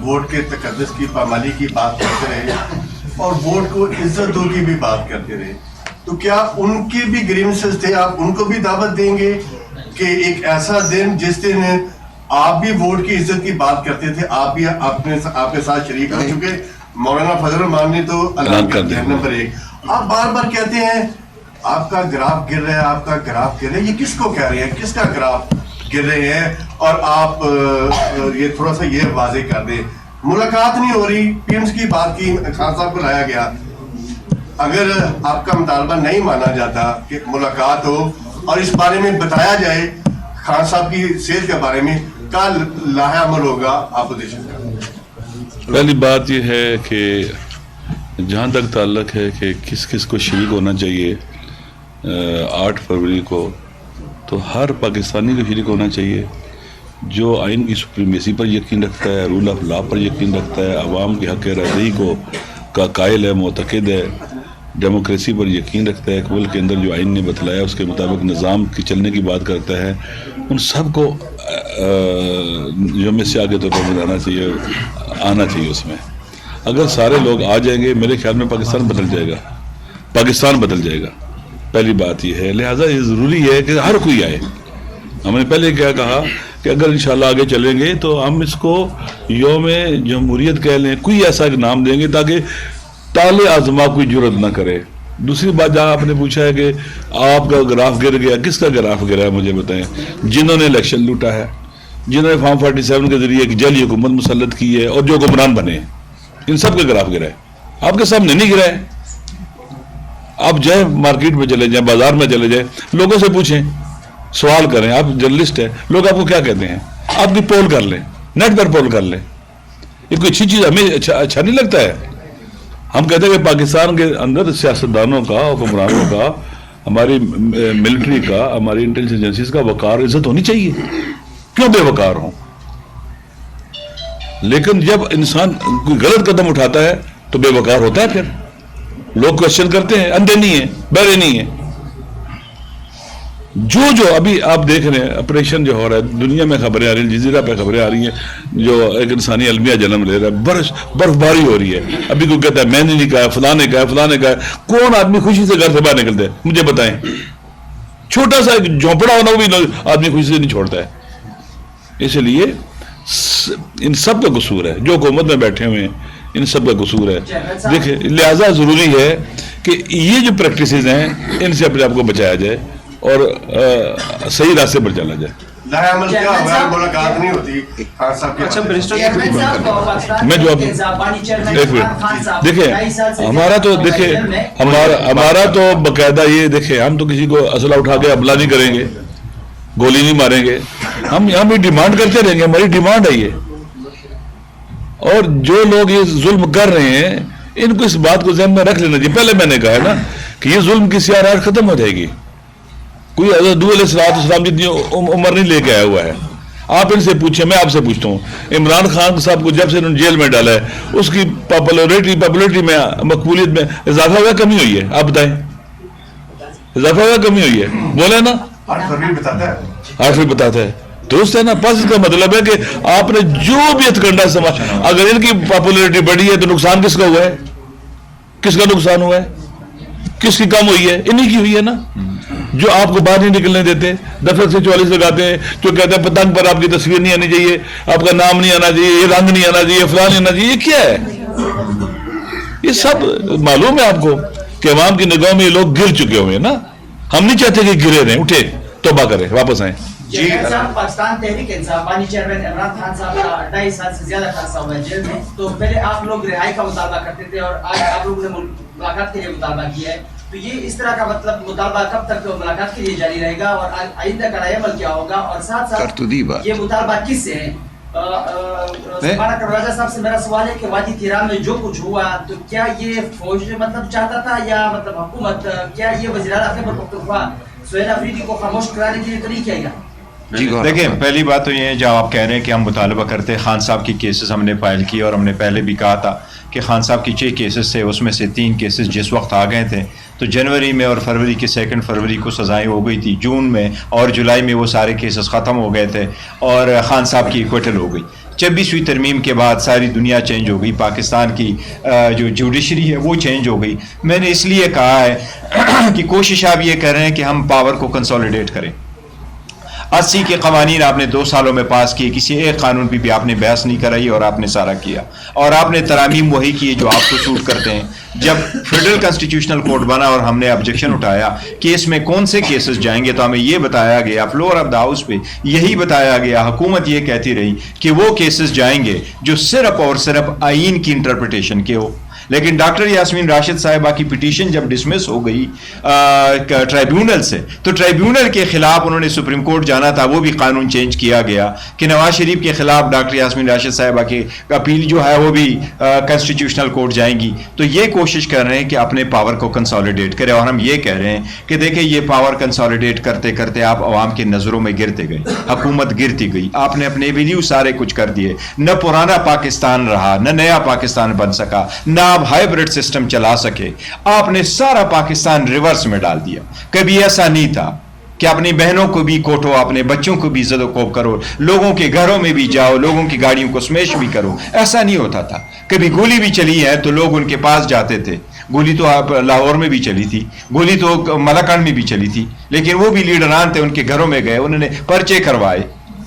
Vote के तकद्दुस की पामाली की बात करते रहे और वोट को इज्जत दो की भी बात करते रहे, तो क्या उनके भी ग्रीवेंसेस थे? आप उनको भी दावत देंगे कि एक ऐसा दिन जिस दिन आप भी वोट की इज्जत की बात करते थे, आप भी आपके साथ शरीक हो चुके? मौलाना फजल रहमान ने तो ऐलान कर दिया नंबर 1। आप बार बार कहते हैं आपका ग्राफ गिर रहा है, आपका ग्राफ गिर रहा है। ये किसको कह रहे हैं, किसका ग्राफ गिर रहे हैं? और आप ये थोड़ा सा ये वाजे कर दें, मुलाकात नहीं हो रही, पीएम्स की बात की, खान साहब को लाया गया। अगर आपका मुतालबा नहीं माना जाता कि मुलाकात हो और इस बारे में बताया जाए खान साहब की सेहत के बारे में, क्या लाहेअमल होगा अपोजिशन का? पहली बात यह है कि जहाँ तक ताल्लुक है कि किस किस को शरीक होना चाहिए 8 फरवरी को, तो हर पाकिस्तानी को शरीक होना चाहिए जो आइन की सुप्रीमेसी पर यकीन रखता है, रूल ऑफ लॉ पर यकीन रखता है, अवाम के हक़ रज़ाई को का कायल है, मोतक़िद है, डेमोक्रेसी पर यकीन रखता है, मुल्क के अंदर जो आइन ने बतलाया उसके मुताबिक निज़ाम की चलने की बात करता है। उन सब को जो में से आगे तो आना चाहिए उसमें। अगर सारे लोग आ जाएंगे, मेरे ख्याल में पाकिस्तान बदल जाएगा। पहली बात यह है, लिहाजा ये ज़रूरी है कि हर कोई आए। हमने पहले क्या कहा कि अगर इंशाल्लाह आगे चलेंगे तो हम इसको यौम जमहूरियत कह लें, कोई ऐसा एक नाम देंगे ताकि ताले आज़मा कोई जुर्रत ना करे। दूसरी बात, जहाँ आपने पूछा है कि आपका ग्राफ गिर गया, किसका ग्राफ गिरा है मुझे बताएं? जिन्होंने इलेक्शन लूटा है, जिन्होंने फॉर्म 47 के जरिए एक जली हुकूमत मुसल्लत की है और जो हुक्मरान बने, इन सब का ग्राफ गिरा है। आपके सामने नहीं गिरा है। आप जाए मार्केट में चले जाए, बाजार में चले जाए, लोगों से पूछें, सवाल करें। आप जर्नलिस्ट है, लोग आपको क्या कहते हैं? आप भी पोल कर लें, नेट पर पोल कर लें। ये कोई अच्छी चीज़ हमें अच्छा नहीं लगता है। हम कहते हैं कि पाकिस्तान के अंदर सियासतदानों का, हुक्मरानों का, हमारी मिलिट्री का, हमारी इंटेलिजेंस एजेंसीज का वकार इज्जत होनी चाहिए। क्यों बेवकार हो? लेकिन जब इंसान कोई गलत कदम उठाता है तो बेवकार होता है। फिर लोग क्वेश्चन करते हैं, अंधे नहीं है, बहरे नहीं है। जो अभी आप देख रहे हैं ऑपरेशन जो हो रहा है, दुनिया में खबरें आ रही हैं, जजीरा पे खबरें आ रही हैं, जो एक इंसानी अलमिया जन्म ले रहा है, बर्फबारी हो रही है। अभी कोई कहता है मैंने नहीं कहा, फलाने कहा। कौन आदमी खुशी से घर से बाहर निकलता है? मुझे बताएं। छोटा सा एक झोंपड़ा होना भी आदमी खुशी से नहीं छोड़ता है। इसलिए इन सब का कसूर है, जो हुकूमत में बैठे हुए हैं, इन सब का कसूर है। देखिए, लिहाजा जरूरी है कि ये जो प्रैक्टिसेस हैं इनसे अपने आप को बचाया जाए और सही रास्ते पर चला जाए। लाहेअमल क्या होगा? मुलाकात नहीं होती खान साहब के। अच्छा, मैं जवाब एक मिनट। देखिए, हमारा तो बाकायदा ये देखे, हम तो किसी को असला उठा के हमला नहीं करेंगे, गोली नहीं मारेंगे। हम यहाँ भी डिमांड करते रहेंगे, हमारी डिमांड है ये। और जो लोग ये जुल्म कर रहे हैं, इनको इस बात को ज़हन में रख लेना चाहिए। पहले मैंने कहा है ना कि ये जुल्म की सियारात खत्म हो जाएगी। कोई अलैहिस्सलाम जितनी उम्र नहीं लेके आया हुआ है। आप इनसे पूछें, मैं आपसे पूछता हूँ, इमरान खान साहब को जब से उन्होंने जेल में डाला है, उसकी पॉपुलरिटी में, मकबूलियत में इजाफा हुआ, कमी हुई है? आप बताएं। इजाफा हुआ, कमी हुई है? बोले ना। 8 फरवरी बताता है। दोस्त है ना। बस इसका मतलब है कि आपने जो भी हथकंडा समाज, अगर इनकी पॉपुलरिटी बढ़ी है तो नुकसान किसका हुआ है? किसका नुकसान हुआ है? किसकी कम हुई है? इन्हीं की हुई है ना। जो आपको बाहर नहीं निकलने देते, दफतर से 44 लगाते हैं, जो कहते हैं पतंग पर आपकी तस्वीर नहीं आनी चाहिए, आपका नाम नहीं आना चाहिए, ये रंग नहीं आना चाहिए, फलान नहीं आना चाहिए। ये क्या है? ये सब मालूम है आपको कि अवाम की निगाह में ये लोग गिर चुके हुए हैं ना। हम नहीं चाहते कि गिरे रहें, उठे, तौबा करें, वापस आए। पाकिस्तान तहरीक इंसाफ चेयरमैन इमरान खान साहब का 2.5 साल से ज्यादा खासा हुआ है जेल में। तो पहले आप लोग रिहाई का मुतालबा करते थे और आज आप लोगों ने मुलाकात के लिए मुतालबा किया है। तो ये इस तरह का मतलब मुतालबा कब तक मुलाकात के लिए जारी रहेगा और आइंदा का अमल क्या होगा? और साथ साथ ये मुतालबा किससे है? राजा साहब से मेरा सवाल है कि वादी तिहरान में जो कुछ हुआ, तो क्या ये फौज मतलब चाहता था या मतलब हुकूमत, क्या ये वज़ीर-ए-आला खैबर पख्तूनख्वा सुहेल अफरीदी को खामोश कराने के लिए तो नहीं किया गया? देखिए, पहली बात तो ये है, जब आप कह रहे हैं कि हम मुतालबा करते हैं, खान साहब की केसेस हमने फाइल किए और हमने पहले भी कहा था कि खान साहब की 6 केसेस थे, उसमें से 3 केसेस जिस वक्त आ गए थे तो जनवरी में और फरवरी की 2 फरवरी को सज़ाएँ हो गई थी। जून में और जुलाई में वो सारे केसेस ख़त्म हो गए थे और खान साहब की इक्वटल हो गई। 26वीं तरमीम के बाद सारी दुनिया चेंज हो गई, पाकिस्तान की जो जुडिशरी है वो चेंज हो गई। मैंने इसलिए कहा है कि कोशिश आप ये कर रहे हैं कि हम पावर को कंसोलिडेट करें। 80 के कवानीन आपने 2 सालों में पास किए, किसी एक कानून भी आपने बहस नहीं कराई और आपने सारा किया, और आपने तरामीम वही किए जो आपको सूट करते हैं। जब फेडरल कॉन्स्टिट्यूशनल कोर्ट बना और हमने ऑब्जेक्शन उठाया कि इसमें कौन से केसेस जाएंगे, तो हमें ये बताया गया फ्लोर ऑफ द हाउस पे, यही बताया गया, हुकूमत ये कहती रही कि वो केसेस जाएंगे जो सिर्फ और सिर्फ आईन की इंटरप्रिटेशन के हो। लेकिन डॉक्टर यास्मीन राशिद साहिबा की पिटीशन जब डिसमिस हो गई ट्राइब्यूनल से, तो ट्राइब्यूनल के खिलाफ उन्होंने सुप्रीम कोर्ट जाना था, वो भी कानून चेंज किया गया कि नवाज शरीफ के खिलाफ डॉक्टर यास्मीन राशिद साहिबा की अपील जो है वो भी कॉन्स्टिट्यूशनल कोर्ट जाएंगी। तो ये कोशिश कर रहे हैं कि अपने पावर को कंसोलिडेट करें, और हम ये कह रहे हैं कि देखिए ये पावर कंसोलिडेट करते करते आप अवाम की नज़रों में गिरते गए, हुकूमत गिरती गई, आपने अपने वैल्यू सारे कुछ कर दिए, न पुराना पाकिस्तान रहा, न नया पाकिस्तान बन सका, न हाइब्रिड सिस्टम चला सके, आपने सारा पाकिस्तान रिवर्स में डाल दिया। कभी ऐसा नहीं था कि अपनी बहनों को भी कोटो, अपने बच्चों को भी ज़दोकोब करो, लोगों के घरों में भी जाओ, लोगों की गाड़ियों को स्मैश भी करो, ऐसा नहीं होता था। कभी गोली भी चली है तो लोग उनके पास जाते थे, गोली तो आप लाहौर में भी चली थी, गोली तो मलाकान में भी चली थी, लेकिन वो भी लीडरान थे, उनके घरों में गए, उन्होंने पर्चे करवाए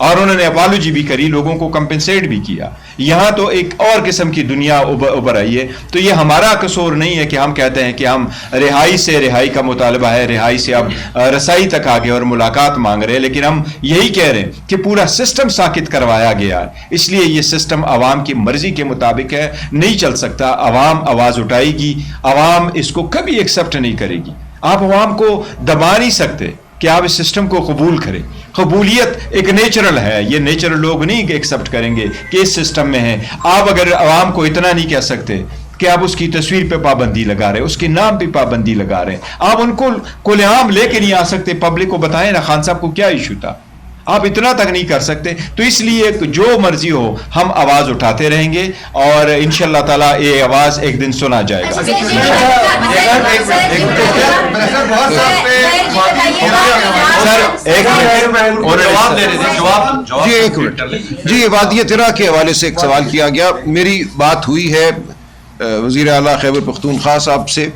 और उन्होंने अपॉलॉजी भी करी, लोगों को कंपेंसेट भी किया। यहाँ तो एक और किस्म की दुनिया उभर आई है। तो ये हमारा कसूर नहीं है कि हम कहते हैं कि हम रिहाई का मुतालबा है, रिहाई से अब रसाई तक आ गए और मुलाकात मांग रहे हैं, लेकिन हम यही कह रहे हैं कि पूरा सिस्टम साकित करवाया गया है, इसलिए ये सिस्टम आवाम की मर्जी के मुताबिक है, नहीं चल सकता। आवाम आवाज उठाएगी, आवाम इसको कभी एक्सेप्ट नहीं करेगी। आप आवाम को दबा नहीं सकते कि आप इस सिस्टम को कबूल करें। कबूलियत एक नेचुरल है, ये नेचुरल लोग नहीं एक्सेप्ट करेंगे कि इस सिस्टम में है। आप अगर आवाम को इतना नहीं कह सकते कि आप उसकी तस्वीर पे पाबंदी लगा रहे, उसके नाम पे पाबंदी लगा रहे, आप उनको खुलेआम लेके नहीं आ सकते, पब्लिक को बताएं ना खान साहब को क्या इशू था, आप इतना तक नहीं कर सकते। तो इसलिए जो मर्जी हो हम आवाज उठाते रहेंगे और इंशाअल्लाह ताला ये आवाज एक दिन सुना जाएगा। जी एक मिनट जी, वादिय तिरा के हवाले से एक सवाल किया गया, मेरी बात हुई है वज़ीर आला खैबर पख्तूनख्वा साहब से।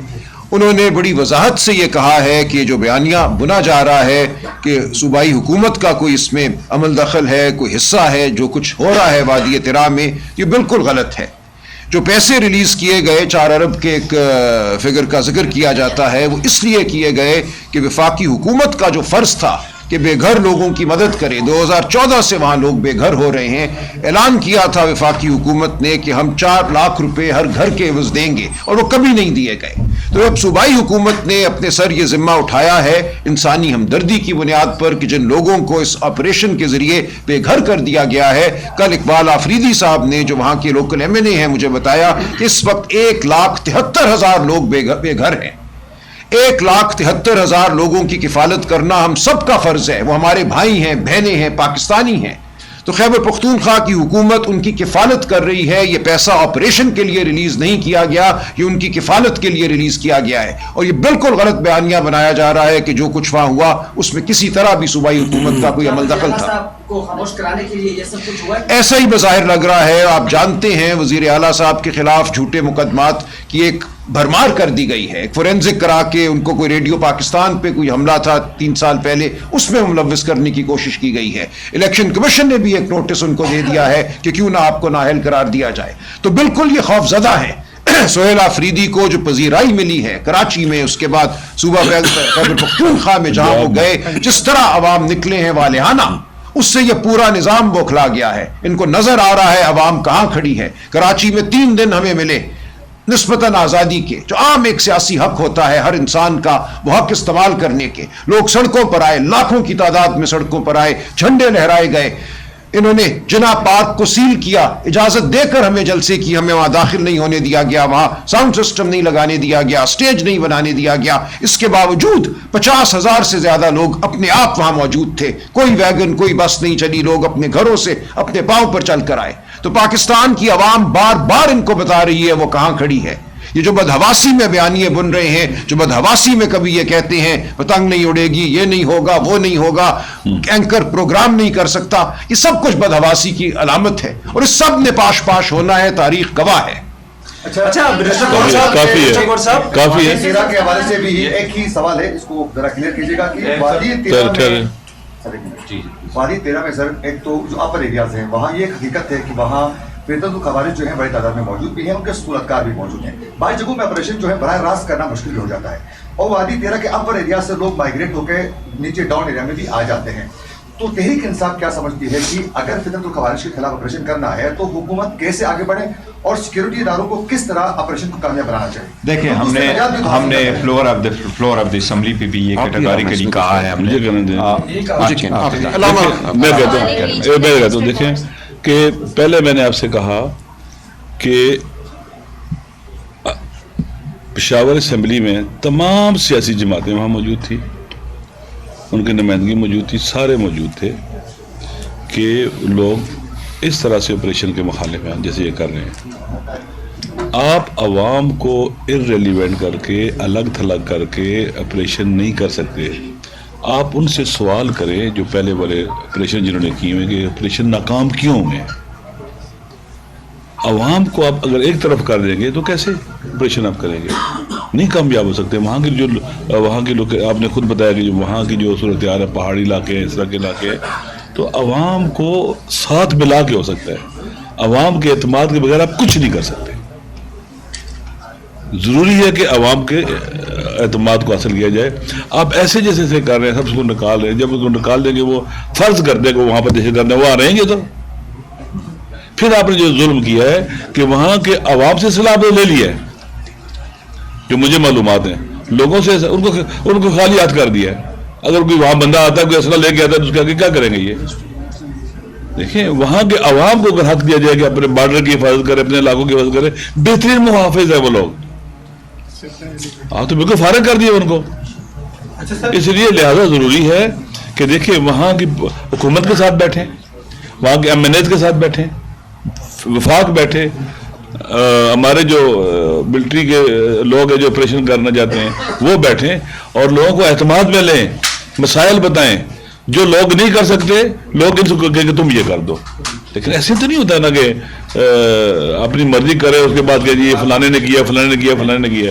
उन्होंने बड़ी वजाहत से ये कहा है कि जो बयानिया बुना जा रहा है कि सूबाई हुकूमत का कोई इसमें अमल दखल है, कोई हिस्सा है, जो कुछ हो रहा है वादिय तिरा में, ये बिल्कुल गलत है। जो पैसे रिलीज किए गए 4 अरब के एक फिगर का जिक्र किया जाता है, वो इसलिए किए गए कि वफाकी हुकूमत का जो फर्ज था कि बेघर लोगों की मदद करे। 2014 से वहाँ लोग बेघर हो रहे हैं। ऐलान किया था वफाकी हुकूमत ने कि हम 4 लाख रुपए हर घर के एवज देंगे, और वो कभी नहीं दिए गए। तो अब सूबाई हुकूमत ने अपने सर ये जिम्मा उठाया है इंसानी हमदर्दी की बुनियाद पर कि जिन लोगों को इस ऑपरेशन के जरिए बेघर कर दिया गया है। कल इकबाल आफरीदी साहब ने, जो वहाँ के लोकल MNA हैं, मुझे बताया कि इस वक्त 1,73,000 लोग बेघर हैं। 1,73,000 लोगों की किफालत करना हम सबका फर्ज है। वो हमारे भाई हैं, बहनें हैं, पाकिस्तानी हैं। तो खैबर पख्तूनख्वा की हुकूमत उनकी किफालत कर रही है। ये पैसा ऑपरेशन के लिए रिलीज नहीं किया गया, ये उनकी किफालत के लिए रिलीज किया गया है। और ये बिल्कुल गलत बयानिया बनाया जा रहा है कि जो कुछ वहां हुआ उसमें किसी तरह भी सूबाई हुकूमत का कोई अमल दखल था। को खामोश कराने के लिए ये सब कुछ हुआ है? ऐसा ही बज़ाहिर लग रहा है। आप जानते हैं वज़ीर आला साहब के खिलाफ झूठे मुकदमात की एक भरमार कर दी गई है। फोरेंसिक करा के उनको कोई रेडियो पाकिस्तान पे कोई हमला था 3 साल पहले, उसमें मुलव्विस करने की कोशिश की गई है। इलेक्शन कमीशन ने भी एक नोटिस उनको दे दिया है कि क्यों ना आपको नाअहल करार दिया जाए। तो बिल्कुल ये खौफजदा है। सोहेल आफरीदी को जो पजीराई मिली है कराची में, उसके बाद सूबा खैबर पख्तूनख्वा में जहां वो गए, जिस तरह अवाम निकले हैं वालेहाना, उससे ये पूरा निजाम बौखला गया है। इनको नजर आ रहा है अवाम कहां खड़ी है। कराची में 3 दिन हमें मिले निस्बतन आज़ादी के, जो आम एक सियासी हक होता है हर इंसान का, वो हक इस्तेमाल करने के। लोग सड़कों पर आए, लाखों की तादाद में सड़कों पर आए, झंडे लहराए गए। इन्होंने जिना पार्क को सील किया, इजाजत देकर हमें जलसे की, हमें वहां दाखिल नहीं होने दिया गया, वहां साउंड सिस्टम नहीं लगाने दिया गया, स्टेज नहीं बनाने दिया गया। इसके बावजूद 50,000 से ज्यादा लोग अपने आप वहां मौजूद थे। कोई वैगन, कोई बस नहीं चली, लोग अपने घरों से अपने पांव पर चल कर आए। तो पाकिस्तान की आवाम बार बार इनको बता रही है वो कहां खड़ी है। یہ جو بدحواسی میں بیانیے بن رہے ہیں, جو بدحواسی میں کبھی یہ کہتے ہیں پتنگ نہیں اڑے گی, یہ نہیں ہوگا, وہ نہیں ہوگا, اینکر پروگرام نہیں کر سکتا, یہ سب کچھ بدحواسی کی علامت ہے, اور اس سب نے پاش پاش ہونا ہے, تاریخ گواہ ہے. اچھا منسٹر گور صاحب, کافی ہے, منسٹر گور صاحب, کافی ہے. تیرہ کے حوالے سے بھی ایک ہی سوال ہے, اس کو ذرا کلیئر کیجیے گا کہ وادی تیرہ میں وادی تیرہ میں سر ایک تو جو اپر ایریاز ہیں وہاں یہ ایک حقیقت ہے کہ وہاں فیتد الخوارج جو ہیں بڑی تعداد میں موجود بھی ہیں, ان کے صورتکار بھی موجود ہیں. بعض جگہوں میں آپریشن جو ہے براہ راست کرنا مشکل ہو جاتا ہے, اور وادی تیرہ کے اپر ایریا سے لوگ مائگریٹ ہو کے نیچے ڈاؤن ایریا میں بھی آ جاتے ہیں. تو تحریک انصاف کیا سمجھتی ہے کہ اگر فیتد الخوارج کے خلاف آپریشن کرنا ہے تو حکومت کیسے آگے بڑھے اور سیکورٹی اداروں کو کس طرح آپریشن کو کامیاب بنانا چاہیے؟ دیکھیں ہم نے فلور آف دی اسمبلی پہ بھی یہ کیٹیگوریکلی کہا ہے. ہم نے مجھے کہنے دیں, میں کہتا ہوں دیکھیں کہ پہلے میں نے آپ سے کہا کہ پشاور اسمبلی میں تمام سیاسی جماعتیں وہاں موجود تھی, ان کی نمائندگی موجود تھی, سارے موجود تھے کہ لوگ اس طرح سے آپریشن کے مخالف ہیں جیسے یہ کر رہے ہیں. آپ عوام کو ارریلیونٹ کر کے الگ تھلگ کر کے آپریشن نہیں کر سکتے. آپ ان سے سوال کریں جو پہلے والے آپریشن جنہوں نے کیے ہوئے کہ آپریشن ناکام کیوں ہوئے. عوام کو آپ اگر ایک طرف کر دیں گے تو کیسے آپریشن آپ کریں گے, نہیں کامیاب ہو سکتے. وہاں کے لوگ, آپ نے خود بتایا کہ جو وہاں کی جو صورتحال ہے, پہاڑی علاقے ہیں, اس طرح کے علاقے ہیں, تو عوام کو ساتھ ملا کے ہو سکتا ہے. عوام کے اعتماد کے بغیر آپ کچھ نہیں کر سکتے. ضروری ہے کہ عوام کے اعتماد کو حاصل کیا جائے. آپ ایسے جیسے سے کر رہے ہیں, سب کو نکال رہے ہیں, جب اس کو نکال دیں گے وہ فرض کر دیں کہ وہاں پر دہشت گرد وہ آ رہیں گے, تو پھر آپ نے جو ظلم کیا ہے کہ وہاں کے عوام سے صلاح لے لیا ہے, جو مجھے معلومات ہیں, لوگوں سے ان کو خالی ہاتھ کر دیا ہے. اگر کوئی وہاں بندہ آتا ہے, کوئی اسلحہ لے کے آتا ہے, تو اس کے آگے کیا کریں گے یہ؟ دیکھیں وہاں کے عوام کو اگر حق دیا جائے کہ اپنے بارڈر کی حفاظت کرے, اپنے علاقوں کی حفاظت کرے, بہترین محافظ ہے وہ لوگ. آپ تو بالکل فارغ کر دیے ان کو. اس لیے لہذا ضروری ہے کہ دیکھیں وہاں کی حکومت کے ساتھ بیٹھیں, وہاں کے امنیت کے ساتھ بیٹھیں, وفاق بیٹھے, ہمارے جو ملٹری کے لوگ ہیں جو آپریشن کرنا چاہتے ہیں وہ بیٹھیں اور لوگوں کو اعتماد میں لیں, مسائل بتائیں. جو لوگ نہیں کر سکتے لوگ ان سے کہیں کہ تم یہ کر دو. لیکن ایسے تو نہیں ہوتا نا کہ اپنی مرضی کرے اس کے بعد کہ یہ فلانے نے کیا, فلانے نے کیا, فلانے نے کیا.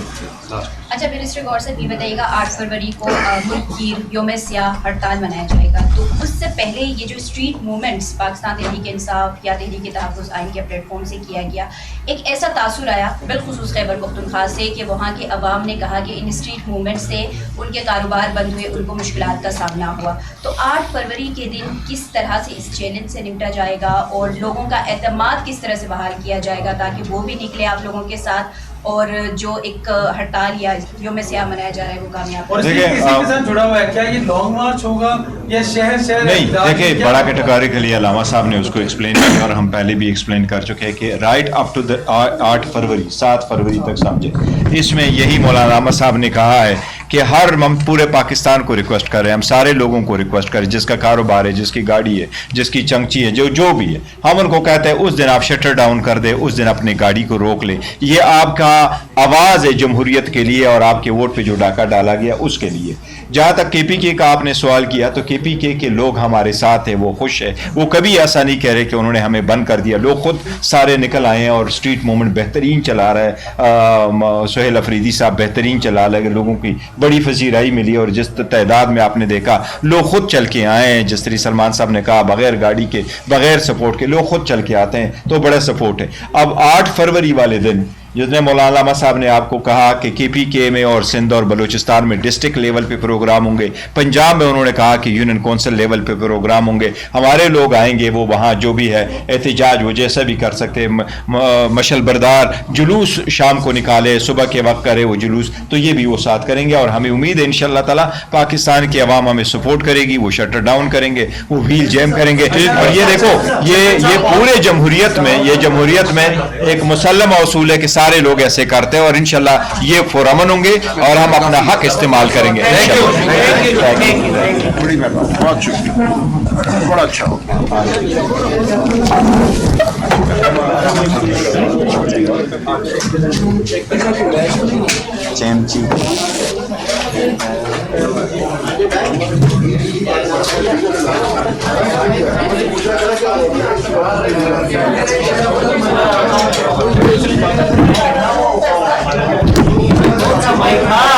اچھا منسٹر گور صاحب یہ بتائیے گا 8 فروری کو ملک کی یوم سیاہ ہڑتال منایا جائے گا, تو اس سے پہلے یہ جو اسٹریٹ موومنٹس پاکستان تحریک انصاف یا تحریک تحفظ آئین کے پلیٹ فارم سے کیا گیا, ایک ایسا تاثر آیا بالخصوص خیبر پختونخوا سے کہ وہاں کے عوام نے کہا کہ ان اسٹریٹ موومنٹ سے ان کے کاروبار بند ہوئے, ان کو مشکلات کا سامنا ہوا. تو 8 فروری کے دن کس طرح سے اس چیلنج سے نمٹا جائے گا اور لوگوں کا اعتماد کس طرح سے بحال کیا جائے گا تاکہ وہ بھی نکلے آپ لوگوں کے ساتھ, اور جو ایک ہڑتال یا یوم سیاہ منایا جا رہا ہے وہ کامیاب. اور اسی کے ساتھ جڑا ہوا ہے کیا یہ لانگ مارچ ہوگا یا شہر نہیں؟ دیکھیں بڑا کیٹیگوری کے لیے علامہ صاحب نے اس کو ایکسپلین کیا اور ہم پہلے بھی ایکسپلین کر چکے ہیں کہ رائٹ اپ ٹو 8 فروری 7 فروری تک سمجھے. اس میں یہی مولانا علامہ صاحب نے کہا ہے کہ ہم پورے پاکستان کو ریکویسٹ کر رہے ہیں, ہم سارے لوگوں کو ریکویسٹ کر رہے ہیں, جس کا کاروبار ہے, جس کی گاڑی ہے, جس کی چنگچی ہے, جو بھی ہے, ہم ان کو کہتے ہیں اس دن آپ شٹر ڈاؤن کر دیں, اس دن اپنی گاڑی کو روک لیں. یہ آپ کا آواز ہے جمہوریت کے لیے اور آپ کے ووٹ پہ جو ڈاکہ ڈالا گیا اس کے لیے. جہاں تک کے پی کے کا آپ نے سوال کیا تو کے پی کے لوگ ہمارے ساتھ ہیں, وہ خوش ہے, وہ کبھی ایسا نہیں کہہ رہے کہ انہوں نے ہمیں بند کر دیا. لوگ خود سارے نکل آئے ہیں اور اسٹریٹ موومنٹ بہترین چلا رہا ہے. سہیل افریدی صاحب بہترین چلا رہے ہیں, لوگوں کی بڑی پذیرائی ملی اور جس تعداد میں آپ نے دیکھا لوگ خود چل کے آئے ہیں. جس طرح سلمان صاحب نے کہا بغیر گاڑی کے, بغیر سپورٹ کے لوگ خود چل کے آتے ہیں, تو بڑا سپورٹ ہے. اب 8 فروری والے دن جس نے مولانا علامہ صاحب نے آپ کو کہا کہ کے پی کے میں اور سندھ اور بلوچستان میں ڈسٹرکٹ لیول پہ پروگرام ہوں گے, پنجاب میں انہوں نے کہا کہ یونین کونسل لیول پہ پروگرام ہوں گے, ہمارے لوگ آئیں گے, وہ وہاں جو بھی ہے احتجاج وہ جیسا بھی کر سکتے, مشل بردار جلوس شام کو نکالے, صبح کے وقت کرے وہ جلوس, تو یہ بھی وہ ساتھ کریں گے. اور ہمیں امید ہے انشاءاللہ تعالیٰ پاکستان کی عوام ہمیں سپورٹ کرے گی, وہ شٹر ڈاؤن کریں گے, وہ وہیل جیم کریں گے. اور یہ دیکھو یہ پورے جمہوریت میں ایک مسلم اصول ہے کہ سارے لوگ ایسے کرتے ہیں, اور انشاءاللہ یہ پرامن ہوں گے اور ہم اپنا حق استعمال کریں گے. بہت شکریہ, بڑا اچھا ہو. चैमची माइक